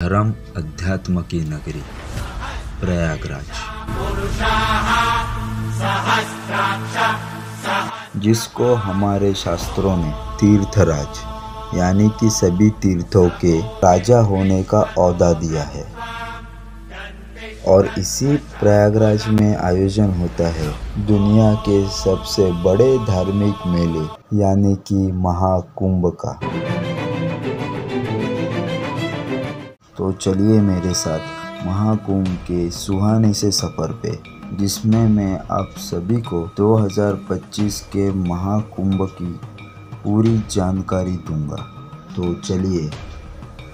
धर्म अध्यात्म की नगरी प्रयागराज, जिसको हमारे शास्त्रों ने तीर्थराज यानी कि सभी तीर्थों के राजा होने का औहदा दिया है। और इसी प्रयागराज में आयोजन होता है दुनिया के सबसे बड़े धार्मिक मेले यानी कि महाकुंभ का। तो चलिए मेरे साथ महाकुंभ के सुहाने से सफ़र पे, जिसमें मैं आप सभी को 2025 के महाकुंभ की पूरी जानकारी दूंगा। तो चलिए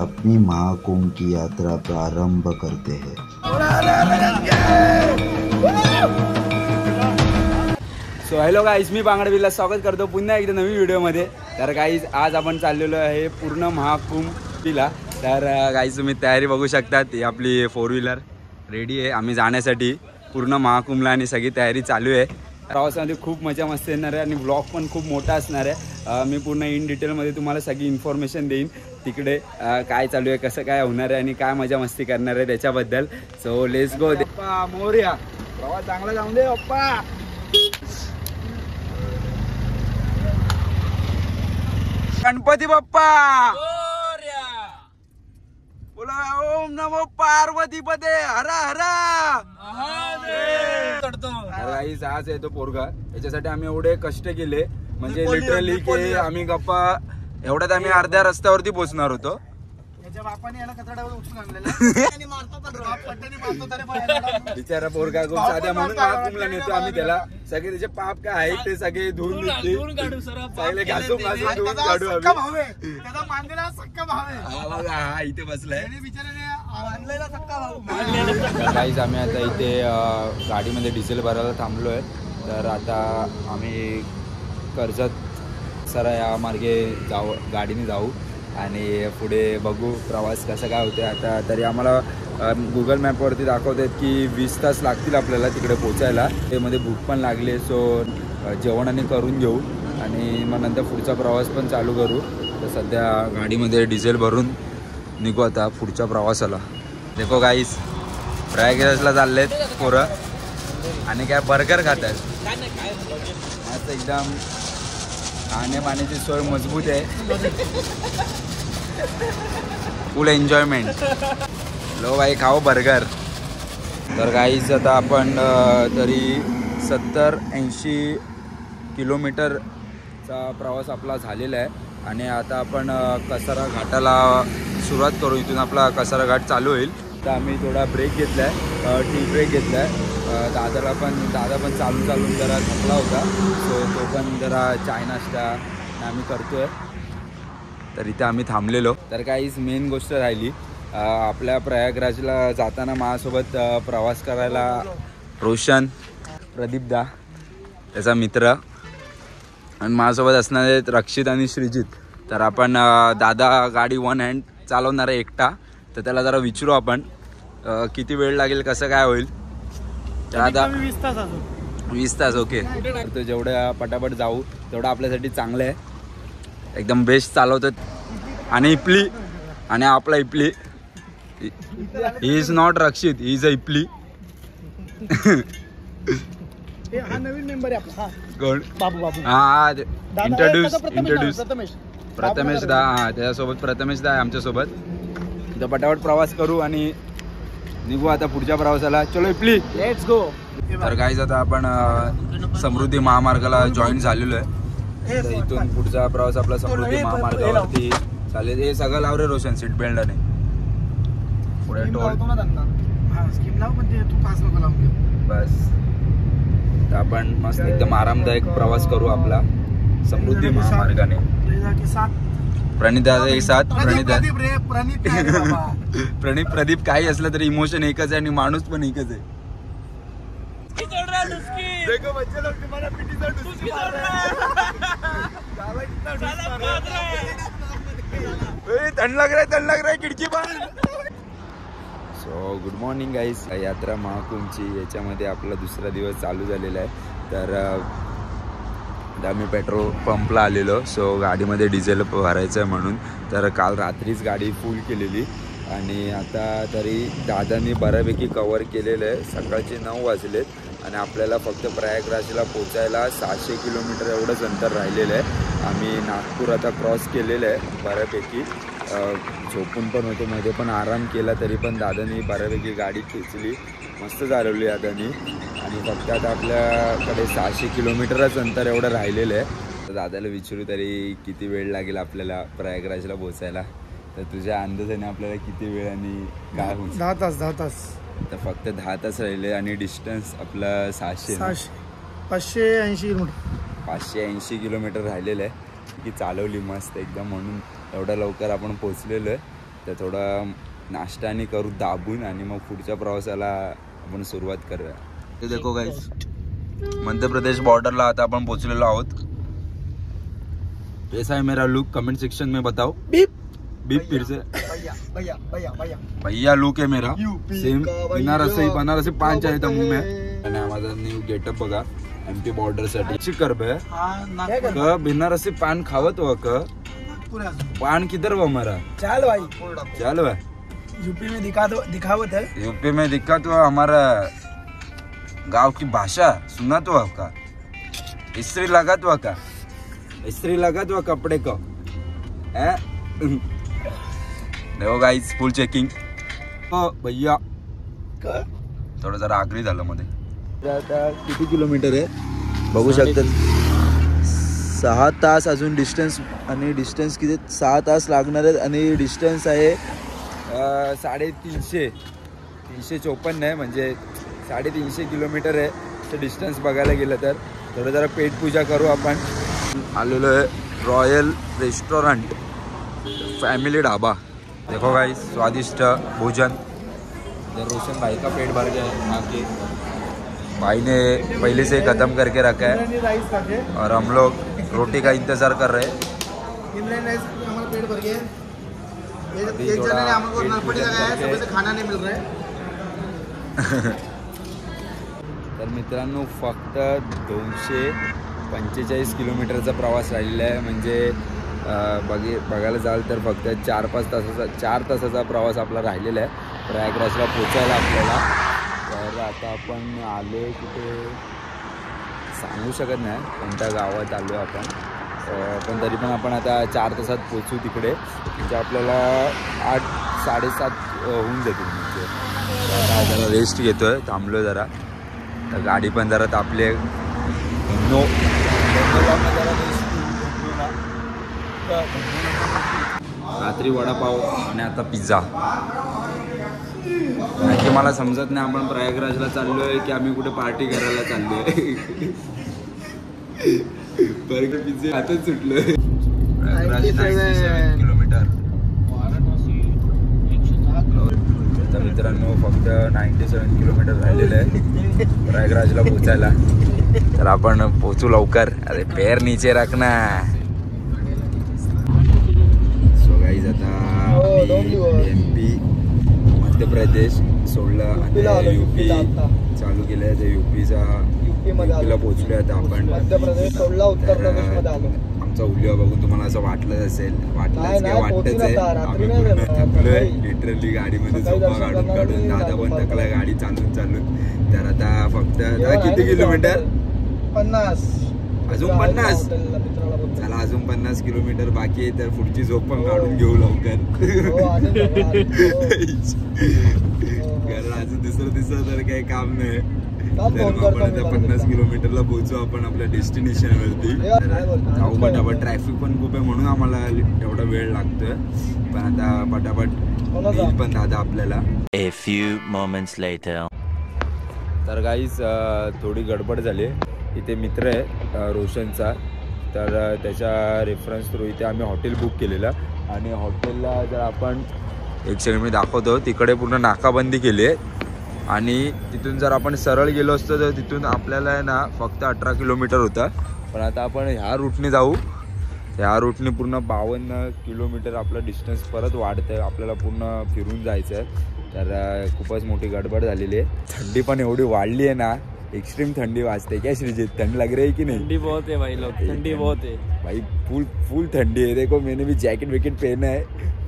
अपनी महाकुंभ की यात्रा प्रारंभ करते हैं। सो हॅलो गाईज, मी बांगडवीला स्वागत करतो पुन्हा एकदा नवीन व्हिडिओमध्ये। तर गाईज आज आपण चाललेलो आहे पूर्ण महाकुंभला। तर गाईज तुम्ही तयारी बघू शकतात, ही आपली 4 व्हीलर रेडी आहे आम्ही जाण्यासाठी पूर्ण महाकुंभला आणि सगळी तयारी चालू आहे। प्रवासामध्ये खूप मजा मस्ती येणार आहे आणि व्लॉग पण खूप मोठा असणार आहे। मी पूर्ण इन डिटेलमध्ये तुम्हाला सगळी इन्फॉर्मेशन देईन, तिकडे काय चालू आहे, कसं काय होणार आहे आणि काय मजा मस्ती करणार आहे त्याच्याबद्दल। सो लेट्स गो पप्पा मोरया, प्रवास चांगला जाऊन दे पप्पा। गणपती बाप्पा बोला, ओम नमो पार्वती पदे हर हर महादेव। आज आहे तो पोरगा, याच्यासाठी आम्ही एवढे कष्ट केले, म्हणजे लिटरली की आम्ही गप्पा एवढ्यात आम्ही अर्ध्या रस्त्यावरती पोहोचणार होतो। बिचारा पोरगा खूप साध्या म्हणून महाकुंभला नेतो आम्ही त्याला। सगळे त्याचे पाप काय आहेत ते सगळे धुवून सगळे घासून धुवून काढू हा इथे बसलाय। गाईज आम्ही आता इथे गाडीमध्ये डिझेल भरायला थांबलोय। तर आता आम्ही कर्जत सरा या मार्गे गाडीने जाऊ आणि पुढे बघू प्रवास कसा काय होते। आता तरी आम्हाला गुगल मॅपवरती दाखवतात की 20 तास लागतील आपल्याला तिकडे पोचायला। त्यामध्ये भूक पण लागली, सो जेवण आणि करून घेऊ आणि मग नंतर पुढचा प्रवास पण चालू करू। तर सध्या गाडीमध्ये डिझेल भरून निघू आता पुढच्या प्रवासाला। देखो गाईस, प्रयागराजला चाललेत पोरं आणि काय बर्गर खात आहेत मस्त एकदम। खाणे पाण्याची सोय मजबूत आहे, फुल एन्जॉयमेंट। लो भाई खाओ बर्गर। तर गाईज आता आपण तरी 70-80 किलोमीटरचा प्रवास आपला झालेला आहे आणि आता आपण कसारा घाटाला सुरुवात करू। इथून आपला कसारा घाट चालू होईल। तर आम्ही थोडा ब्रेक घेतला आहे, टी ब्रेक घेतला आहे। दादा पण चालून जरा थकला होता, सो तो पण जरा चाय नाश्ता आम्ही करतोय। तर इथे आम्ही थांबलेलो। तर काहीच मेन गोष्ट राहिली, आपल्या प्रयागराजला जाताना माझ्यासोबत प्रवास करायला रोशन, प्रदीपदा त्याचा मित्र आणि माझ्यासोबत असणारे रक्षित आणि श्रीजित। तर आपण दादा गाडी वन हँड चालवणार आहे एकटा, तर त्याला जरा विचारू आपण किती वेळ लागेल, कसं काय होईल। तर आता 20 तास ओके। तर जेवढ्या पटापट जाऊ तेवढं आपल्यासाठी चांगलं आहे, एकदम बेस्ट चालवतात। आणि इपली आणि आपला इपली, he is not Rakshit, he is a इपली। हा नवीन मेंबर आहे आपला, कोण? बाबू हा इंट्रोड्यूस प्रथमेश दा, हा त्याच्यासोबत प्रथमेश दा आहे आमच्यासोबत। तर पटापट प्रवास करू आणि निघू आता पुढच्या प्रवासाला। चलो इपली, लेट्स गो। तर गाईज आता आपण समृद्धी महामार्गाला जॉईन झालेलो आहे। तर इथून पुढचा प्रवास आपला समृद्धी महामार्गावरती चालेल। हे सगळं लाव रे रोशन, सीट बेल्ट आणि पुढे टोल बस। तर आपण मस्त एकदम आरामदायक प्रवास करू आपला समृद्धी महामार्गाने। प्रणित एक साथ प्रणित प्रदीप काही असलं तरी इमोशन एकच आहे आणि माणूस पण एकच आहे। थंड लग रहा है खिडकी बंद। सो गुड मॉर्निंग गाईज, यात्रा महाकुंभची याच्यामध्ये आपला दुसरा दिवस चालू झालेला आहे। तर आम्ही पेट्रोल पंपला आलेलो, सो गाडीमध्ये डिझेल भरायचं आहे म्हणून। तर काल रात्रीच गाडी फुल केलेली आणि आता तरी दादांनी बऱ्यापैकी कवर केलेलं आहे. सकाळचे 9 वाजलेत आणि आपल्याला फक्त प्रयागराजला पोचायला 600 किलोमीटर एवढंच अंतर राहिलेलं आहे. आम्ही नागपूर आता क्रॉस केलेलं आहे बऱ्यापैकी. झोपून पण होतो, मध्ये पण आराम केला, तरी पण दादांनी बऱ्यापैकी गाडी खेचली, मस्त चालवली दादांनी. आणि फक्त आता आपल्याकडे 600 किलोमीटरच अंतर एवढं राहिलेलं आहे. तर दादाला विचारू तरी किती वेळ लागेल आपल्याला प्रयागराजला पोचायला. तर तुझ्या अंदाजाने आपल्याला किती वेळ आणि काय होईल? 10 तास. तर फक्त 10 तास राहिले आणि डिस्टन्स आपलं 580 किलोमीटर 580 किलोमीटर राहिलेलं आहे. की चालवली मस्त एकदम, म्हणून एवढं लवकर आपण पोचलेलो आहे. तर थोडा नाश्तानी करू दाबून आणि मग पुढच्या प्रवासाला आपण सुरुवात करूया. ते देखो गाइस, मध्य प्रदेश बॉर्डरला आता आपण पोचलेलो आहोत. कैसा है मेरा लुक? कमेंट सेक्शन में बताओ. बीप फिर से. भैया लुक है मेरा सेम. बनारसी पान चाहिए था मुंह में. आणि माझा न्यू गेटअप बघा एमपी बॉर्डर साठी. चिकर बे क बनारसी पान खावत हो क पान किधर वो हमारा? चल भाई, चल भाई. यूपी में दिखावत है. यूपी में दिक्कत हुआ, हमारा गांव की भाषा सुना तो आपका. इस्त्री लगा तो का, इस्त्री लगा तो कपड़े को है. देखो गाइस फुल चेकिंग. भैया थोडं जरा आगरी झालं मध्ये. आता किती किलोमीटर आहे बघू शकतात. 6 तास अजून डिस्टन्स, आणि डिस्टन्स किती 6 तास लागणार आहेत. आणि डिस्टन्स आहे 354 आहे, म्हणजे 350 किलोमीटर आहे. तर डिस्टन्स बघायला गेलं तर थोडं जरा पेटपूजा करू. आपण आलेलो आहे रॉयल रेस्टोरेंट फैमिली ढाबा. देखो गाइस स्वादिष्ट भोजन. रोशन भाई का पेट भर गया है आके. भाई ने पहले से ख़त्म करके रखा है और हम लोग रोटी का इंतज़ार कर रहे हैं. पेट भर गया. एक जने ने हमको नलपटी लगाया है, सुबह से खाना नहीं मिल रहा है. तर मित्रांनो फक्त 245 किलोमीटरचा प्रवास राहिलेला आहे. म्हणजे बघायला जाल तर फक्त 4 तासाचा प्रवास आपला राहिलेला आहे प्रयागराजला पोचायला आपल्याला. तर आता आपण आलो कुठे सांगू शकत नाही कोणत्या गावात आलो आपण, पण तरी पण आपण आता 4 तासात पोचू तिकडे. म्हणजे आपल्याला 8-7:30 होऊन जातील. म्हणजे आता जरा रेस्ट घेतो आहे, थांबलो जरा. तर गाडी पण जरा तापली आहे. रात्री वडापाव आणि आता पिझ्झा. आणखी मला समजत नाही आपण प्रयागराजला चाललो आहे की आम्ही कुठे पार्टी करायला चाललो आहे. बर्गर पिझ्झा हातच सुटलो आहे. प्रयागराज 97 किलोमीटर. तर मित्रांनो फक्त 97 किलोमीटर राहिलेलं आहे प्रयागराजला पोचायला. तर आपण पोचू लवकर. अरे पैर नीचे रखना. सो गाईज आता MP मध्य प्रदेश सोडलं आणि UP चालू केलं आहे. तर UPला पोचलो आता आपण. आमचा उल्लेख बघून तुम्हाला असं वाटलंच असेल, वाटतच आहे. आम्ही पूर्ण थकलोय लिटरली. गाडीमध्ये झोपा काढून दादा पण थकला गाडी चालून. तर आता फक्त किती किलोमीटर? 50. अजून 50. चला अजून 50 किलोमीटर बाकी आहे. तर पुढची झोप पण काढून घेऊ लवकर. कारण अजून दुसरं तर काही काम नाही. तर आपण आता 50 किलोमीटरला पोहोचू आपण आपल्या डेस्टिनेशनवरती. जाऊ पटापट. ट्रॅफिक पण खूप आहे म्हणून आम्हाला एवढा वेळ लागतोय. पण आता पटापट येईल पण दादा आपल्याला. A few moments later. तर गाईज थोडी गडबड झाली. इथे मित्र आहे रोशनचा, तर त्याच्या रेफरन्स थ्रू इथे आम्ही हॉटेल बुक केलेलं. आणि हॉटेलला जर आपण एक सेकंड मी दाखवतो, तिकडे पूर्ण नाकाबंदी केली आहे. आणि तिथून जर आपण सरळ गेलो असतो तर तिथून आपल्याला आहे ना फक्त 18 किलोमीटर होता. पण आता आपण ह्या रूटने जाऊ. ह्या रूटने पूर्ण 52 किलोमीटर आपलं डिस्टन्स परत वाढतं आहे. आपल्याला पूर्ण फिरून जायचं आहे. तर खूपच मोठी गडबड झालेली आहे. थंडी पण एवढी वाढली आहे ना, एक्सट्रीम ठंडी वाजते. क्या श्रीजीत, ठंड लग रही है कि नहीं? ठंडी बहुत है भाई लोग, ठंडी बहुत है भाई. फुल ठंडी है. देखो मैंने भी जैकेट वैकेट पहना है.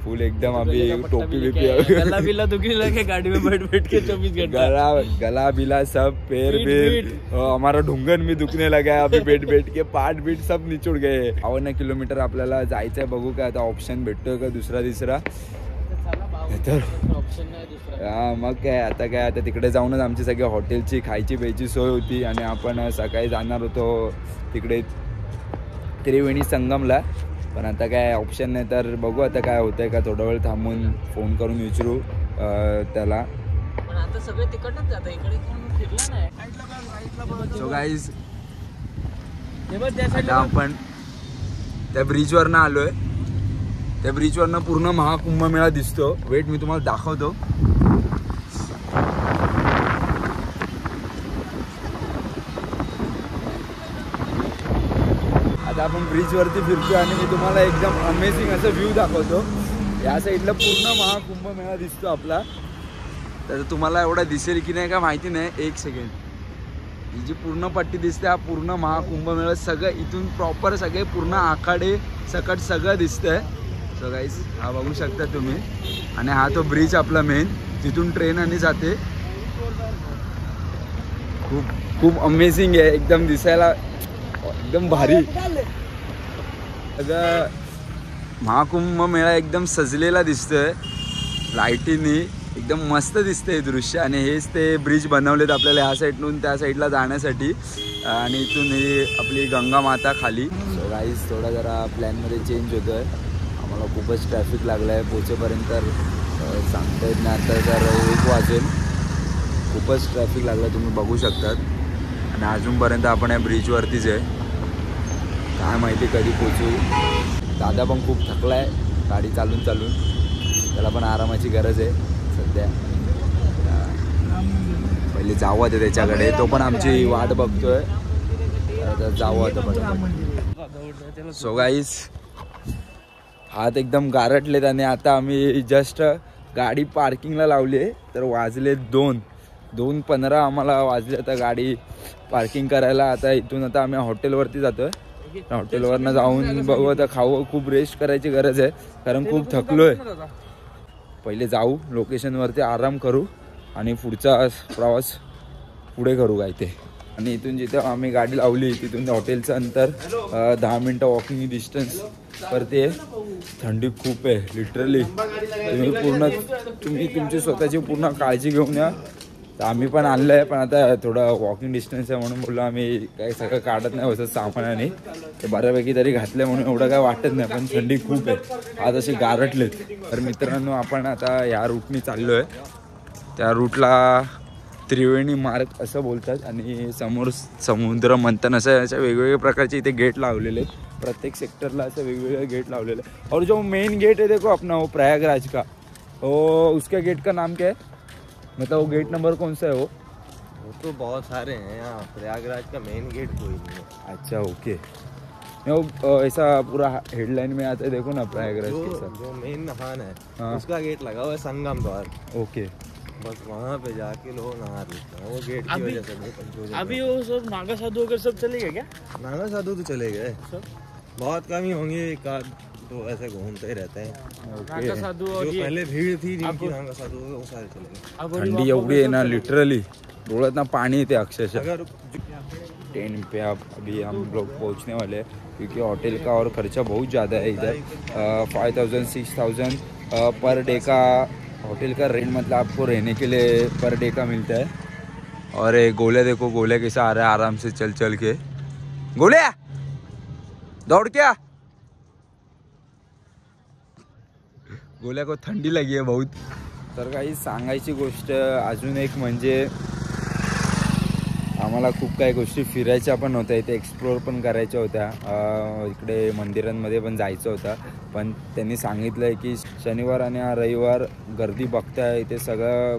फुल एकदम अभी टोपी भी गला बिला दुखी लगे गाड़ी में बैठ के 24 घंटे गला बिला सब पैर हमारा ढुंगन भी दुखने लगा है अभी बैठ के पार्ट बीट सब निचुड गए 52 किलोमीटर आपल्याला जायचंय बघू काय आता ऑप्शन भेटतोय का दुसरा तिसरा तर मग काय आता तिकडे जाऊनच आमची सगळी हॉटेलची खायची प्यायची सोय होती आणि आपण सकाळी जाणार होतो तिकडे त्रिवेणी संगमला पण आता काय ऑप्शन नाही तर बघू आता काय होतंय का थोडा वेळ थांबून फोन करून विचारू त्याला पण आता सगळे तिकडनंच जातात इकडे कोण फिरला नाही सो गाईज आता आपण त्या ब्रिजवरनं आलोय त्या ब्रिजवरनं पूर्ण महाकुंभमेळा दिसतो वेट मी तुम्हाला दाखवतो आता आपण ब्रिजवरती फिरतोय आणि मी तुम्हाला एकदम अमेझिंग असं व्ह्यू दाखवतो या साईडला पूर्ण महाकुंभमेळा दिसतो आपला तर तुम्हाला एवढा दिसेल की नाही का माहिती नाही एक सेकंड ही जी पूर्ण पट्टी दिसते हा पूर्ण महाकुंभमेळा सगळं इथून प्रॉपर सगळे पूर्ण आखाडे सकट सगळं दिसतंय सो गाईस हा बघू शकता तुम्ही आणि हा तो ब्रिज आपला मेन तिथून ट्रेन आणि जाते खूप अमेझिंग आहे एकदम दिसायला एकदम भारी सगळं महाकुंभ मेळा एकदम सजलेला दिसतोय लाईटीनी एकदम मस्त दिसतंय दृश्य आणि हेच ते ब्रिज बनवलेत आपल्याला ह्या साईडून त्या साईडला जाण्यासाठी आणि इथून ही आपली गंगा माता खाली सो गाईस थोडा जरा प्लॅनमध्ये चेंज होतोय आम्हाला खूपच ट्रॅफिक लागलं आहे पोचेपर्यंत सांगता येत नाही आता तर 1 वाजेल खूपच ट्रॅफिक लागलं तुम्ही बघू शकतात आणि अजूनपर्यंत आपण या ब्रिजवरतीच आहे काय माहिती कधी पोचू दादा पण खूप थकला आहे गाडी चालून त्याला पण आरामाची गरज आहे सध्या पहिले जाऊ आता त्याच्याकडे तो पण आमची वाट बघतोय तर जाऊ आता पण सो गाईस हात एकदम गारटलेत आणि आता आम्ही जस्ट गाडी पार्किंगला लावली आहे तर वाजले 2:15 आम्हाला वाजले आता गाडी पार्किंग करायला आता इथून आता आम्ही हॉटेलवरती जातोय हॉटेलवरनं जाऊन बघू आता खाऊ खूप रेस्ट करायची गरज आहे कारण खूप थकलोय पहिले जाऊ लोकेशनवरती आराम करू आणि पुढचा प्रवास पुढे करू काय ते आणि इथून जिथे आम्ही गाडी लावली तिथून हॉटेलचं अंतर 10 मिनटं वॉकिंग डिस्टन्स वरती आहे थंडी खूप आहे लिटरली तुम्ही तुमची स्वतःची पूर्ण काळजी घेऊन या तर आम्ही पण आणलं आहे पण आता थोडं वॉकिंग डिस्टन्स आहे म्हणून बोललो आम्ही काही सगळं काढत नाही असं सामानाने ते बऱ्यापैकी तरी घातलं म्हणून एवढं काय वाटत नाही पण थंडी खूप आहे आज असे गारटलेत तर मित्रांनो आपण आता ह्या रूटनी चाललो आहे त्या रूटला त्रिवेणी मार्ग असं बोलतात आणि समोर समुद्र मंथन असं अशा वेगवेगळ्या प्रकारचे इथे गेट लावलेले आहेत प्रत्येक सेक्टरला असं वेगवेगळे गेट लावलेले हैं और जो मेन गेट है देखो अपना वो प्रयागराज का वो उसके गेट का नाम क्या है मतलब वो गेट नंबर कौन सा है वो तो बहुत सारे हैं यहाँ प्रयागराज का मेन गेट कोई नहीं है अच्छा ओके वो ऐसा पूरा हेडलाइन में आता है देखो ना प्रयागराज के साथ जो मेन नहान है हाँ। उसका गेट लगा हुआ है संगम द्वार ओके बस वहाँ पे जाके लोग नहा लेते हैं वो गेट की वजह से अभी वो सब नागा साधु वगैरह सब चले गए क्या नागा साधु तो चले गए बहुत कम ही होंगे एक आध तो ऐसे घूमते ही रहते हैं नागा साधु जो और ये पहले भीड़ थी जिनकी नागा साधु वो सारे चले गए अब थंडी एवढी है ना लिटरली डोळ्यात ना पानी येते अक्षरशः अगर 10 पे अभी हम लोग पहुंचने वाले हैं क्योंकि होटल का और खर्चा बहुत ज़्यादा है इधर 5000 6000 पर डे का होटल का रेंट मतलब आपको रहने के लिए पर डे का मिलता है और ये गोले देखो गोले कैसा आ रहा है आराम से चल चल के गोले दौड़ क्या गोल्या को थंडी लगी है बहुत तर काही सांगायची गोष्ट अजून एक म्हणजे आम्हाला खूप काही गोष्टी फिरायच्या पण होत्या इथे एक्सप्लोअर पण करायच्या होत्या इकडे मंदिरांमध्ये पण जायचं होतं पण त्यांनी सांगितलं आहे की शनिवार आणि रविवार गर्दी बघताय इथे सगळं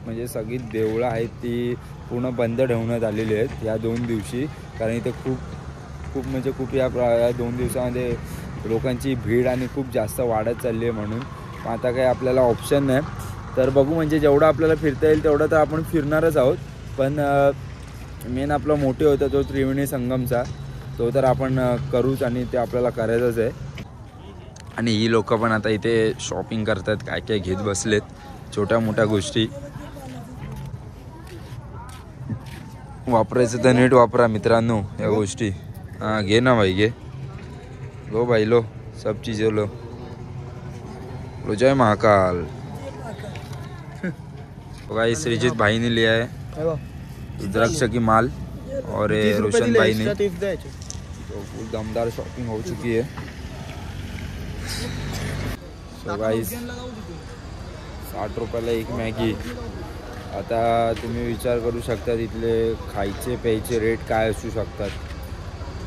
म्हणजे सगळी देवळं आहेत ती पूर्ण बंद ठेवण्यात आलेली आहेत या 2 दिवशी कारण इथे खूप म्हणजे खूप या 2 दिवसामध्ये लोकांची भीड आणि खूप जास्त वाढत चालली आहे म्हणून आता काही आपल्याला ऑप्शन नाही तर बघू म्हणजे जेवढं आपल्याला फिरता येईल तेवढं तर आपण फिरणारच आहोत पण मेन आपला मोठे होता तो त्रिवेणी संगमचा तो तर आपण करूच आणि ते आपल्याला करायचंच आहे आणि ही लोक पण आता इथे शॉपिंग करतात, काय काय घेत बसलेत, छोट्या मोठ्या गोष्टी. वापरायचं तर नीट वापरा मित्रांनो या गोष्टी. हां घे ना भाई, घे लो भाई, लो सब चीज़ें लो. लो जय महाकाल. भाई श्रीजीत भाई ने लिया है रुद्राक्ष की माल और रोशन भाई ने. तो फुल दमदार शॉपिंग हो चुकी है. सो गाइस 60 रुपयाला एक मॅगी. आता तुम्ही विचार करू शकता इथले खायचे प्यायचे रेट काय असू शकतात.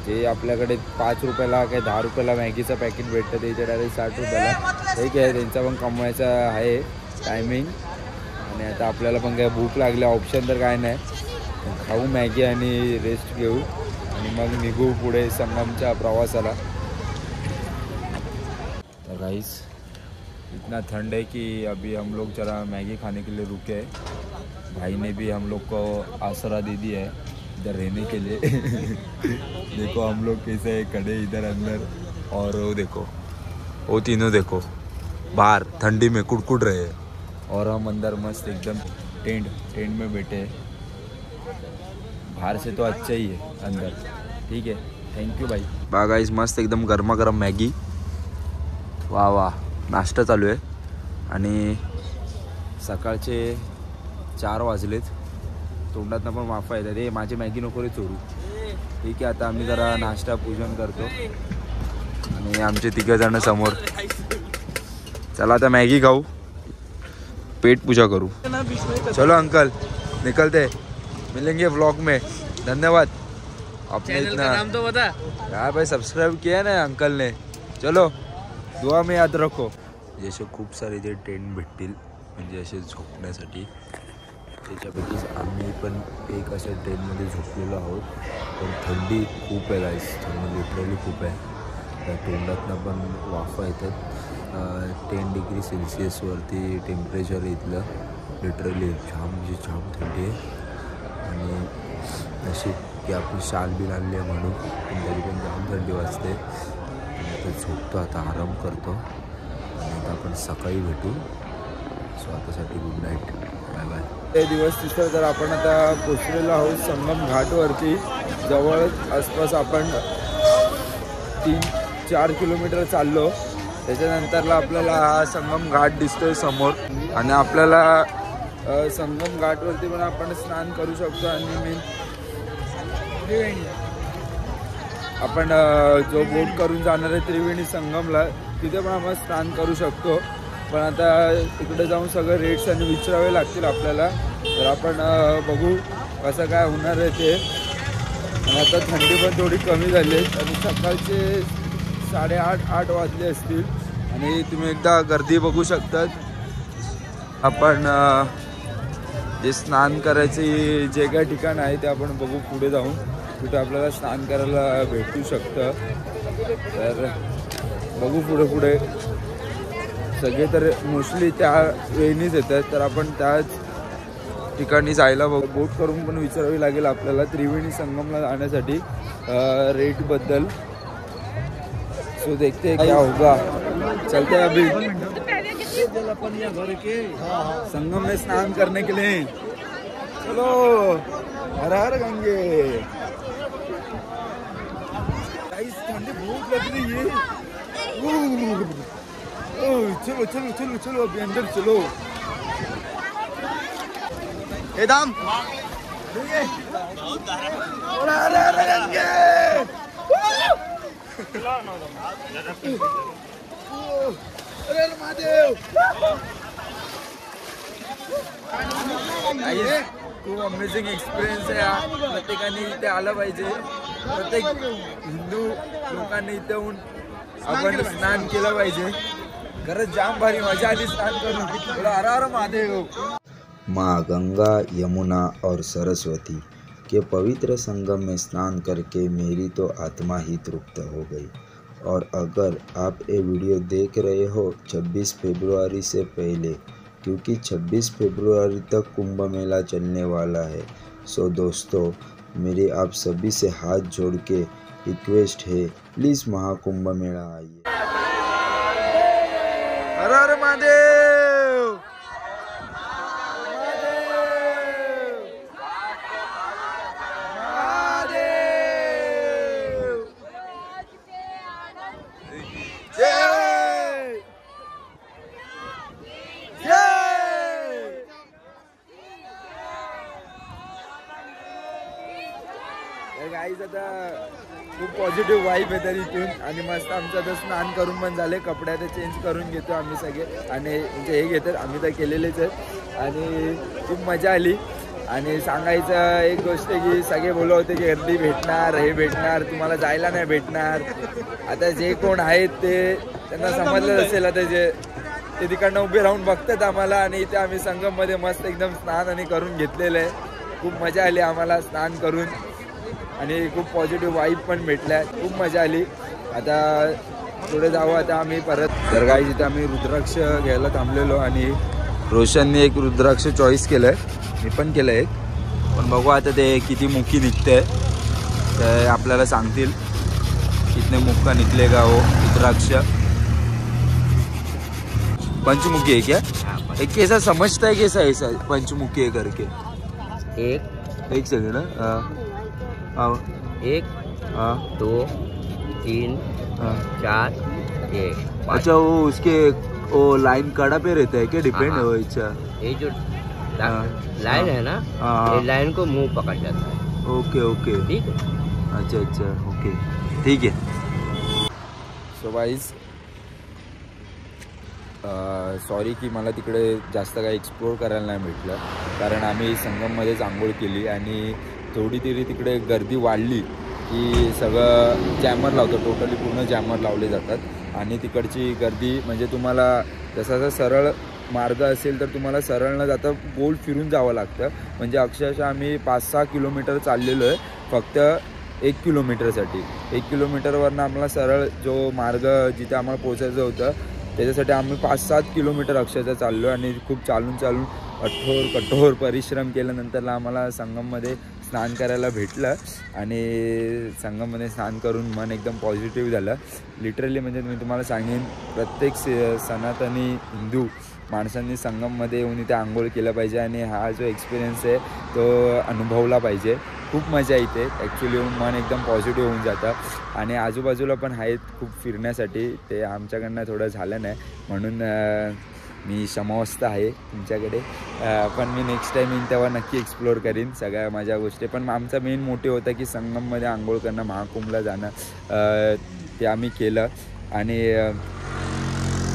जे आपल्याकडे 5 रुपयाला काय 10 रुपयाला मॅगीचं पॅकेट भेटतं ते इथे डायरेक्ट 60 रुपयाला. ठीक आहे, त्यांचा पण कमवायचा आहे टायमिंग. आणि आता आपल्याला पण काय भूक लागली, ऑप्शन तर काय नाही, खाऊ मॅगी आणि रेस्ट घेऊ आणि मग निघू पुढे संगमच्या प्रवासाला. तो गाइस इतना ठंड है कि अभी हम लोग जरा मैगी खाने के लिए रुके हैं. भाई ने भी हम लोग को आसरा दे दिया है इधर रहने के लिए. देखो हम लोग कैसे खड़े इधर अंदर, और वो देखो वो तीनों देखो बाहर ठंडी में कुड़कुड़ रहे हैं, और हम अंदर मस्त एकदम टेंट में बैठे हैं. बाहर से तो अच्छा ही है, अंदर ठीक है. थैंक यू भाई. बा गाइस मस्त एकदम गरमागरम मॅगी. वा वा, नाश्ता चालू आहे आणि सकाळचे 4 वाजलेत. तोंडातनं पण वाफा येतात. हे माझी मॅगी नको रे चोरू. ठीक आहे, आता आम्ही जरा नाश्ता पूजन करतो आणि आमचे 3 जण समोर. चला आता मॅगी खाऊ, पेट पूजा करू. चलो अंकल निकलते, मिलेंगे व्लॉग में. धन्यवाद. आपने इतना नाम तो बता यार भाई, सब्सक्राइब किया ना अंकल ने. चलो दुआ में याद रखो. जसे खूप सारे ते टेंट भेटतील म्हणजे असे झोपण्यासाठी, त्याच्यापैकीच आम्ही पण एक अशा ट्रेनमध्ये झोपलेलो आहोत. पण थंडी खूप आहे गाईस, थंडी लिटरली खूप आहे. त्या तोंडातनं पण वाफा येतात. 10 डिग्री सेल्सिअसवरती टेम्परेचर आहे इथलं. लिटरली जाम थंडी आहे. आणि नशीब की आपण शाल बिल आणली आहे म्हणून, पण तरी पण जाम थंडी वाजते. आता झोपतो, आता आराम करतो आणि आता आपण सकाळी भेटू. स्वतःसाठी गुड नाईट, बाय बाय. ते दिवस तिसरं तर आपण आता पोचलेलो आहोत संगम घाटवरती. जवळच आसपास आपण 3-4 किलोमीटर चाललो. त्याच्यानंतरला आपल्याला हा संगम घाट दिसतोय समोर. आणि आपल्याला संगम घाटवरती पण आपण स्नान करू शकतो. आणि मेन आपण जो बोट करून जाणार आहे त्रिवेणी संगमला, तिथे पण आपण स्नान करू शकतो. पण आता तिकडे जाऊन सगळं रेट्स आणि विचारावे लागतील आपल्याला. तर आपण बघू कसं काय होणार आहे ते. आणि आता थंडी पण थोडी कमी झाली आहे आणि सकाळचे 8:30 वाजले असतील. आणि तुम्ही एकदा गर्दी बघू शकतात. आपण जे स्नान करायचे जे काही ठिकाण आहे ते आपण बघू पुढे जाऊन. कुठे आपल्याला स्नान करायला भेटू शकतं. तर बघू पुढे सगळे तर मोस्टली त्या वेळीच येतात. तर आपण त्याच ठिकाणी जायला बोट करून पण विचारावी लागेल आपल्याला त्रिवेणी संगमला जाण्यासाठी रेटबद्दल. सो देखते हैं क्या होगा. चलते हैं अभी संगम में स्नान करने के लिए. चलो हर हर गंगे. ठंडी बहुत लग रही है. चलो चलो चलो चलो अभी अंदर चलो. दाम खूप अमेझिंग एक्सपिरियन्स आहे हा. प्रत्येकाने इथे आलं पाहिजे. प्रत्येक हिंदू लोकांनी इथे येऊन आपण स्नान केलं पाहिजे. खरंच जाम भारी मजा आली स्नान करून. हर हर महादेव. माँ गंगा, यमुना और सरस्वती के पवित्र संगम में स्नान करके मेरी तो आत्मा ही तृप्त हो गई. और अगर आप ये वीडियो देख रहे हो 26 फरवरी से पहले, क्योंकि 26 फरवरी तक कुंभ मेला चलने वाला है. सो दोस्तों, मेरी आप सभी से हाथ जोड़ के रिक्वेस्ट है, प्लीज़ महाकुंभ मेला आइए. हर हर महादेव. गाईज आता खूप पॉझिटिव्ह वाईब आहे तर इथून आणि मस्त आमचं आता स्नान करून पण झाले. कपडे आता चेंज करून घेतो आम्ही सगळे आणि म्हणजे हे घेतात आम्ही तर केलेलेच आहेत आणि खूप मजा आली. आणि सांगायचं एक गोष्ट की सगळे बोलत होते की गर्दी भेटणार हे भेटणार तुम्हाला जायला नाही भेटणार. आता जे कोण आहेत ते त्यांना समजलं असेल आता जे ते तिकडनं उभे राहून बघतात आम्हाला आणि इथे आम्ही संगममध्ये मस्त एकदम स्नान आणि करून घेतलेलं आहे. खूप मजा आली आम्हाला स्नान करून आणि खूप पॉझिटिव्ह वाईब पण भेटल्या. खूप मजा आली. आता पुढे जाऊ आता आम्ही परत. तर गाईज इथे आम्ही रुद्राक्ष घ्यायला थांबलेलो आणि रोशनने एक रुद्राक्ष चॉईस केलं आहे. मी पण केलं एक पण बघू आता ते किती मुखी निघते तर आपल्याला सांगतील कितने मुख निकले का वो रुद्राक्ष. पंचमुखी है क्या? एक कैसा समझता है कैसा ऐसा पंचमुखी है करके? एक सेकंड. हाँ 1 2 3 4 1. अच्छा वो उसके वो लाइन कड़ा पे रहता है क्या? डिपेंड है वो. अच्छा ये जो लाइन है ना ये लाइन को मुंह पकड़ जाता है. ओके ओके ठीक है. अच्छा ओके ठीक आहे. सो गाईज सॉरी की मला तिकडे जास्त काही एक्सप्लोर करायला नाही भेटलं कारण आम्ही संगममध्येच आंघोळ केली आणि थोडी तरी तिकडे गर्दी वाढली की सगळं जॅमर लावतं. टोटली पूर्ण जॅमर लावले जातात आणि तिकडची गर्दी म्हणजे तुम्हाला जसा सरळ मार्ग असेल तर तुम्हाला सरळ न जाता गोल फिरून जावं लागतं. म्हणजे अक्षरशः आम्ही 5-6 किलोमीटर चाललेलो आहे फक्त 1 किलोमीटरसाठी. 1 किलोमीटरवरनं आम्हाला सरळ जो मार्ग जिथे आम्हाला पोचायचं होतं त्याच्यासाठी आम्ही 5-7 किलोमीटर अक्षरशः चाललो आणि खूप चालून कठोर परिश्रम केल्यानंतरला आम्हाला संगममध्ये स्नान करायला भेटलं आणि संगममध्ये स्नान करून मन एकदम पॉझिटिव्ह झालं. लिटरली म्हणजे मी तुम्हाला सांगेन प्रत्येक सनातनी हिंदू माणसांनी संगममध्ये येऊन इथे आंघोळ केलं पाहिजे आणि हा जो एक्सपिरियन्स आहे तो अनुभवला पाहिजे. खूप मजा येते ॲक्च्युली. मन एकदम पॉझिटिव्ह होऊन जातं आणि आजूबाजूला पण आहेत खूप फिरण्यासाठी. ते आमच्याकडनं थोडं झालं नाही म्हणून मी क्षमावस्थ आहे तुमच्याकडे. पण मी नेक्स्ट टाईम येईन तेव्हा नक्की एक्सप्लोअर करीन सगळ्या माझ्या गोष्टी. पण आमचा मेन मोटिव्ह होता की संगममध्ये आंघोळ करणं महाकुंभला जाणं ते आम्ही केलं आणि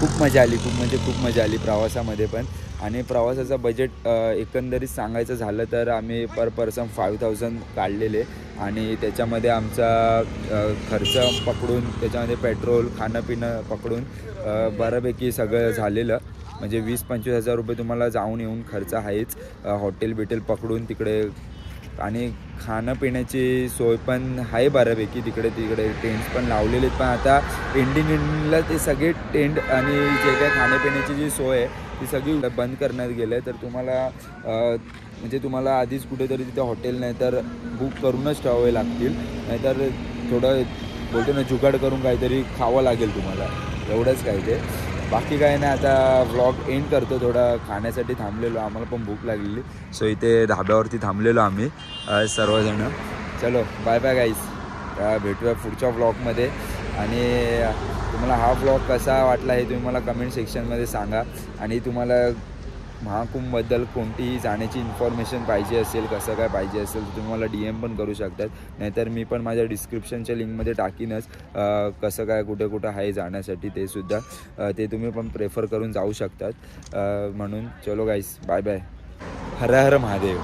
खूप मजा आली. खूप मजा आली प्रवासामध्ये पण. आणि प्रवासाचं बजेट एकंदरीत सांगायचं झालं तर आम्ही पर पर्सन 5000 काढलेले आणि त्याच्यामध्ये आमचा खर्च पकडून त्याच्यामध्ये पेट्रोल खाणं पिणं पकडून बऱ्यापैकी सगळं झालेलं. म्हणजे 20-25 हजार रुपये तुम्हाला जाऊन येऊन खर्च आहेच. हॉटेल बिटेल पकडून तिकडे आणि खाणं पिण्याची सोय पण आहे बऱ्यापैकी. तिकडे टेंट्स पण लावलेले आहेत पण आता एंडिंगला ते सगळे टेंट आणि जे काय खाण्यापिण्याची जी सोय आहे ती सगळी बंद करण्यात गेलं आहे. तर तुम्हाला म्हणजे तुम्हाला आधीच कुठेतरी तिथे हॉटेल नाही तर बुक करूनच ठेवावे लागतील. नाहीतर थोडं बोलतो ना जुगाड करून काहीतरी खावं लागेल तुम्हाला. एवढंच काय ते बाकी काय नाही. आता व्लॉग एंड करतो. थोडा खाण्यासाठी थांबलेलो आम्हाला पण भूक लागलेली सो इथे धाब्यावरती थांबलेलो आम्ही सर्वजण. चलो बाय बाय गाईज. भेटूया पुढच्या व्लॉगमध्ये आणि तुम्हाला हा व्लॉग कसा वाटला हे तुम्ही मला कमेंट सेक्शनमध्ये सांगा. आणि तुम्हाला महाकुंभबद्दल कोणतीही जाण्याची इन्फॉर्मेशन पाहिजे असेल कसं काय पाहिजे असेल तर तुम्ही मला DM पण करू शकतात. नाहीतर मी पण माझ्या डिस्क्रिप्शनच्या लिंकमध्ये टाकीनच कसं काय कुठे आहे जाण्यासाठी ते सुद्धा ते तुम्ही पण प्रेफर करून जाऊ शकतात. म्हणून चलो गाईस बाय बाय. हर हर महादेव.